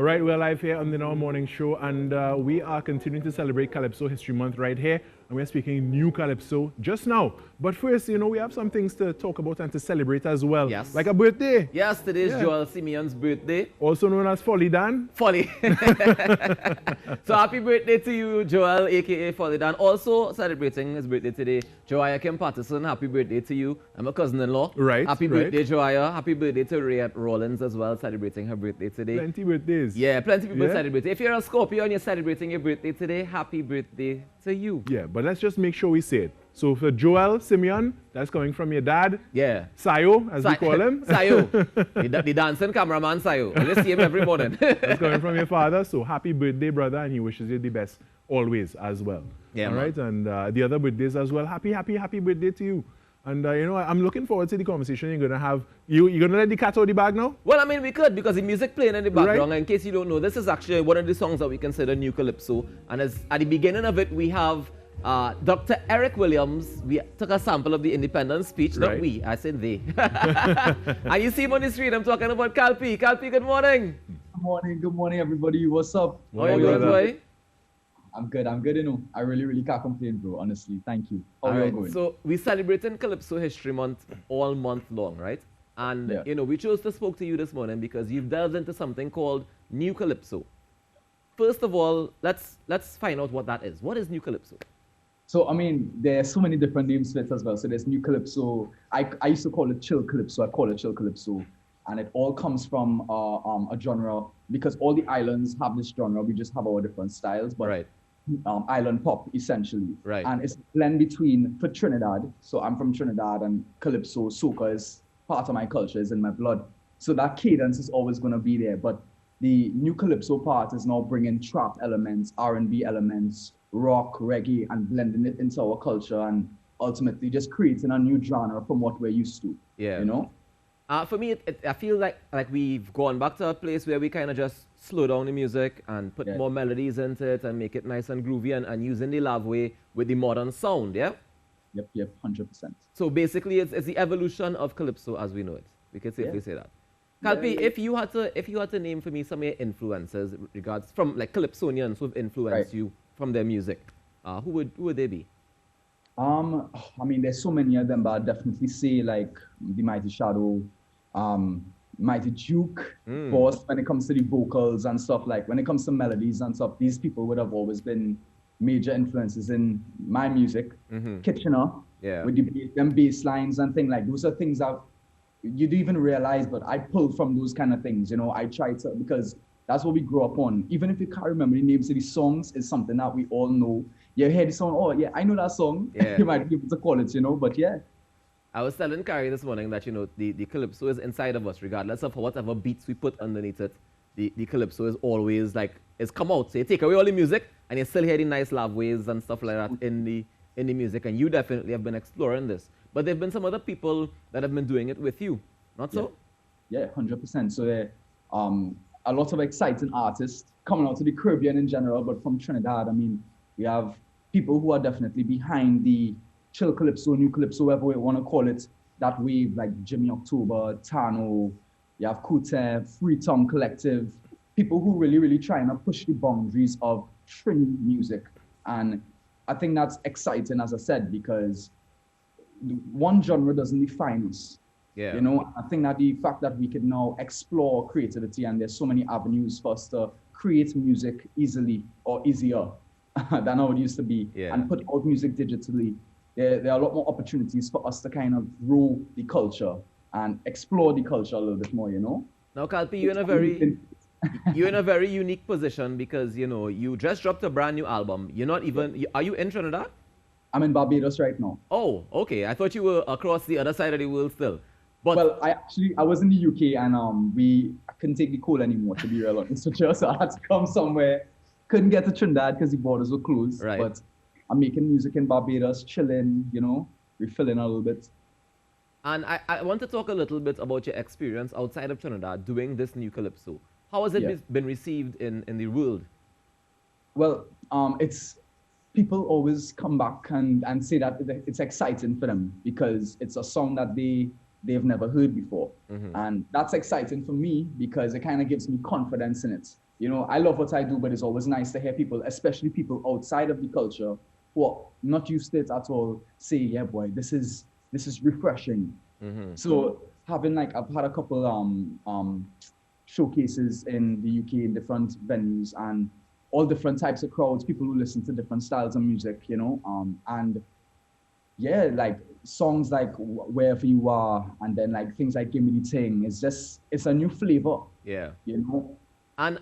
All right, we're live here on the Now Morning Show, and we are continuing to celebrate Calypso History Month right here, and we're speaking new Calypso just now. But first, you know, we have some things to talk about and to celebrate as well. Yes. Like a birthday. Yes, today is Joel Simeon's birthday. Also known as Folly Dan. Folly. So happy birthday to you, Joel, a.k.a. Folly Dan. Also celebrating his birthday today, Joaya Kim Patterson. Happy birthday to you. I'm a cousin-in-law. Right. Happy birthday, Joaya. Happy birthday to Rayette Rollins as well, celebrating her birthday today. Plenty birthdays. Yeah, plenty of people celebrating. If you're a Scorpio and you're celebrating your birthday today, happy birthday to you. Yeah, but let's just make sure we say it. So for Joel Simeon, that's coming from your dad. Yeah. Sayo, as we call him. Sayo. The dancing cameraman Sayo. I just see him every morning. That's coming from your father. So happy birthday, brother, and he wishes you the best always as well. Yeah, all right, and the other birthdays as well. Happy birthday to you. And you know, I'm looking forward to the conversation you're gonna have. You're gonna let the cat out of the bag now? Well, I mean, we could, because the music playing in the background. Right. In case you don't know, this is actually one of the songs that we consider new Calypso. And as at the beginning of it, we have Dr. Eric Williams. We took a sample of the independence speech. Not we, I said they. And you see him on the street. I'm talking about Kalpee. Kalpee, good morning. Good morning, everybody. What's up? How are you doing, boy? I'm good, you know. I really can't complain, bro, honestly. Thank you. How are you going? So we're celebrating Calypso History Month all month long, right? And, you know, we chose to spoke to you this morning because you've delved into something called New Calypso. First of all, let's find out what that is. What is New Calypso? So, I mean, there's so many different names for it as well. So there's New Calypso. I used to call it Chill Calypso. I call it Chill Calypso. And it all comes from a genre, because all the islands have this genre. We just have our different styles. But island pop, essentially. Right. And it's a blend between, for Trinidad, so I'm from Trinidad, and Calypso, soca is part of my culture, is in my blood. So that cadence is always going to be there. But the new Calypso part is now bringing trap elements, R&B elements, rock, reggae, and blending it into our culture, and ultimately just creating a new genre from what we're used to. Yeah. You know? For me, I feel like we've gone back to a place where we kind of just slow down the music and put more melodies into it and make it nice and groovy, and using the love way with the modern sound, yeah? Yep, 100%. So basically, it's the evolution of Calypso as we know it. We could safely say that. Kalpee, if you had to name for me some of your influences, regards from like Calypsonians who've influenced you from their music, who would they be? I mean, there's so many of them, but I'd definitely say like the Mighty Shadow, Mighty Duke, of course, when it comes to the vocals and stuff, like when it comes to melodies and stuff, these people would have always been major influences in my music. Kitchener, with them bass lines and things, like those are things that you don't even realize, but I pulled from those kind of things, you know. I try to, because that's what we grew up on. Even if you can't remember the names of the songs, it's something that we all know. You hear the song, oh yeah, I know that song. You might be able to call it, you know, but yeah. I was telling Carrie this morning that, you know, the Calypso is inside of us, regardless of whatever beats we put underneath it. The Calypso is always like, it's come out. So you take away all the music and you still hear the nice love waves and stuff like that in the music. And you definitely have been exploring this. But there have been some other people that have been doing it with you, not so? Yeah, 100%. So there a lot of exciting artists coming out to the Caribbean in general, but from Trinidad, I mean, we have people who are definitely behind the Chill Calypso, New Calypso, whatever we want to call it, that wave, like Jimmy October, Tano, you have Kute, Freetown Collective, people who really trying to push the boundaries of Trini music. And I think that's exciting, as I said, because one genre doesn't define us. Yeah. You know, I think that the fact that we can now explore creativity, and there's so many avenues for us to create music easily or easier than how it used to be, and put out music digitally. There are a lot more opportunities for us to kind of grow the culture and explore the culture a little bit more, you know? Now, Kalpee, you're in a very unique position because, you know, you just dropped a brand new album. You're not even, are you in Trinidad? I'm in Barbados right now. Oh, okay. I thought you were across the other side of the world still. But well, I was in the UK, and I couldn't take the cold anymore, to be real honest with you. So I had to come somewhere. Couldn't get to Trinidad because the borders were closed. Right. But I'm making music in Barbados, chilling, you know, refilling a little bit. And I want to talk a little bit about your experience outside of Trinidad doing this new Calypso. How has it been received in the world? Well, it's people always come back and say that it's exciting for them because it's a song that they they've never heard before. And that's exciting for me because it kind of gives me confidence in it. You know, I love what I do, but it's always nice to hear people, especially people outside of the culture who are not used to it at all, say, yeah, boy, this is refreshing. So having like, I've had a couple showcases in the UK in different venues and all different types of crowds, people who listen to different styles of music, you know, and yeah, like songs like Wherever You Are, and then like things like Give Me the Thing. It's a new flavor. Yeah. You know? And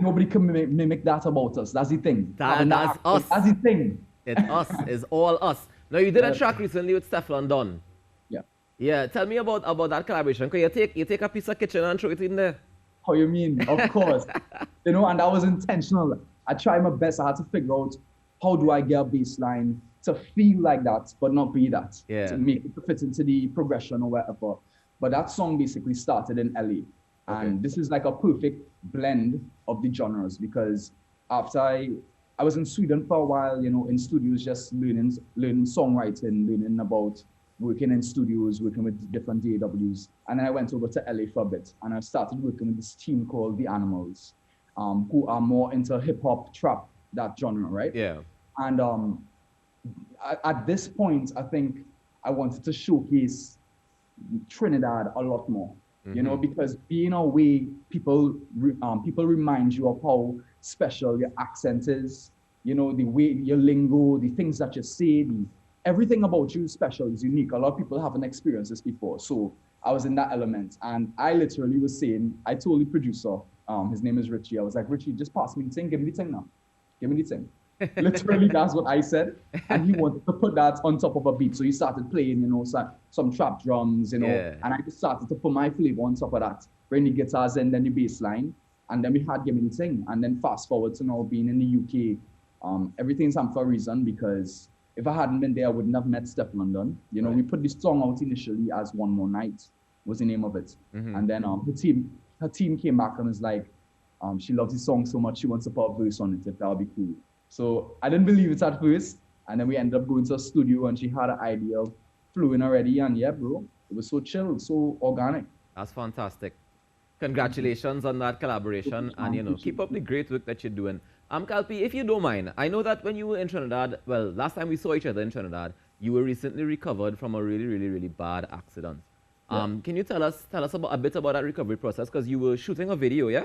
nobody can mimic that about us. That's the thing. That's us. That's the thing. It's us. It's all us. Now, you did a track recently with Stefflon Don. Yeah. Yeah, tell me about that collaboration. Because you take a piece of kitchen and throw it in there. How you mean? Of course. You know, and that was intentional. I tried my best. I had to figure out how do I get a bass line to feel like that, but not be that. Yeah. To make it to fit into the progression or whatever. But that song basically started in LA. And this is like a perfect blend of the genres because after I was in Sweden for a while, you know, in studios, just learning songwriting, learning about working in studios, working with different DAWs. And then I went over to LA for a bit and I started working with this team called The Animals, who are more into hip hop, trap, that genre, right? Yeah. And at this point, I think I wanted to showcase Trinidad a lot more, you know, because being away, people remind you of how special your accent is, you know, the way your lingo, the things that you say, everything about you is special, is unique. A lot of people haven't experienced this before. So I was in that element. And I literally was saying, I told the producer, his name is Richie. I was like, Richie, just pass me the thing. Give me the thing now. Give me the thing. Literally, that's what I said. And he wanted to put that on top of a beat. So he started playing, you know, some trap drums, you know, and I just started to put my flavor on top of that. Bring the guitars in, then the bass line. And then we had Give Me the Thing. And then fast forward to now being in the UK. Everything's happened for a reason because if I hadn't been there, I wouldn't have met Stefflon Don. You know, we put this song out initially as One More Night was the name of it. And then her team came back and was like, she loves the song so much, she wants to put a verse on it, if that would be cool. So I didn't believe it at first. And then we ended up going to a studio and she had an idea of flew in already. And yeah, bro, it was so chill, so organic. That's fantastic. Congratulations on that collaboration. And, you know, keep up the great work that you're doing. Kalpee, if you don't mind, I know that when you were in Trinidad, well, last time we saw each other in Trinidad, you were recently recovered from a really, really, really bad accident. Can you tell us a bit about that recovery process? Because you were shooting a video, yeah?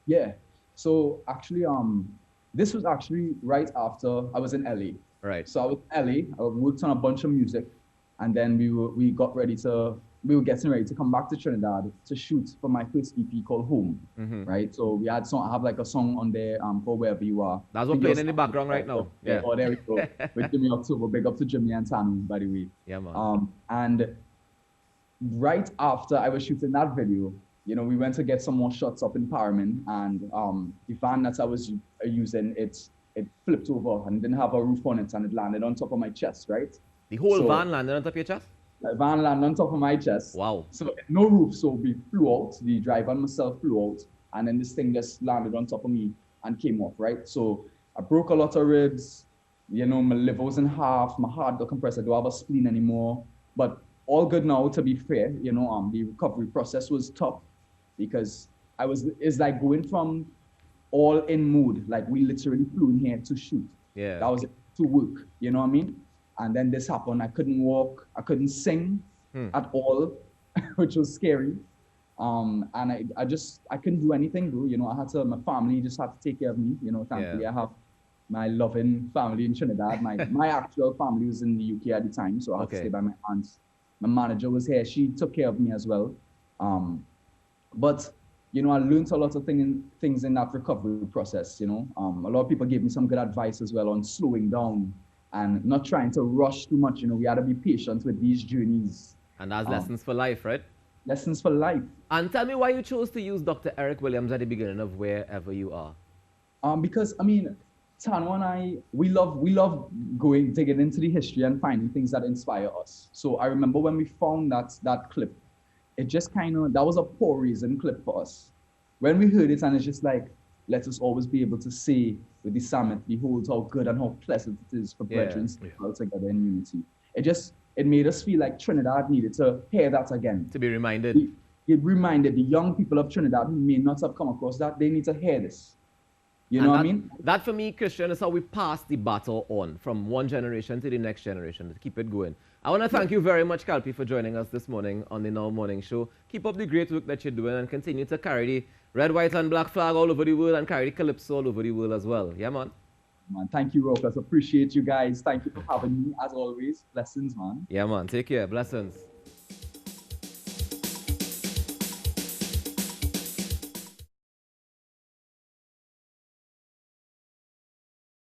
Yeah. So actually, this was actually right after I was in LA. Right. So I was in LA. I worked on a bunch of music, and then we were getting ready to come back to Trinidad to shoot for my first EP called Home. Right. So I have like a song on there called Wherever You Are. That's what playing in the background right now. Yeah. Oh, there we go. With Jimmy October. Big up to Jimmy and Tanu, by the way. Yeah, man. And right after I was shooting that video, you know, we went to get some more shots up in Parman, and the van that I was using, it flipped over and didn't have a roof on it, and it landed on top of my chest, right? The whole van landed on top of your chest? The van landed on top of my chest. Wow. So no roof, so we flew out, the driver and myself flew out, and then this thing just landed on top of me and came off, right? So I broke a lot of ribs, you know, my liver was in half, my heart got compressed, I don't have a spleen anymore, but all good now, to be fair, you know, the recovery process was tough, because it's like going from all in mood, like we literally flew in here to shoot. Yeah. That was it, to work, you know what I mean? And then this happened, I couldn't walk, I couldn't sing at all, which was scary. And I couldn't do anything, bro. You know, my family just had to take care of me. You know, thankfully I have my loving family in Trinidad. My actual family was in the UK at the time, so I had to stay by my aunts. My manager was here, she took care of me as well. But, you know, I learned a lot of things in that recovery process, you know. A lot of people gave me some good advice as well on slowing down and not trying to rush too much. You know, we had to be patient with these journeys. And that's lessons for life, right? Lessons for life. And tell me why you chose to use Dr. Eric Williams at the beginning of Wherever You Are. Because, I mean, Tano and I, we love digging into the history and finding things that inspire us. So I remember when we found that clip, it just that was a pour reason clip for us. When we heard it, and it's just like, let us always be able to say with the summit, behold how good and how pleasant it is for brethren to dwell together in unity. it made us feel like Trinidad needed to hear that again. To be reminded. It reminded the young people of Trinidad who may not have come across that, they need to hear this. You know what I mean? That for me, Christian, is how we pass the baton on from one generation to the next generation to keep it going. I want to thank you very much, Kalpee, for joining us this morning on the Now Morning Show. Keep up the great work that you're doing and continue to carry the red, white, and black flag all over the world and carry the Calypso all over the world as well. Yeah, man. Man, thank you, Rokas. Appreciate you guys. Thank you for having me, as always. Blessings, man. Yeah, man. Take care. Blessings.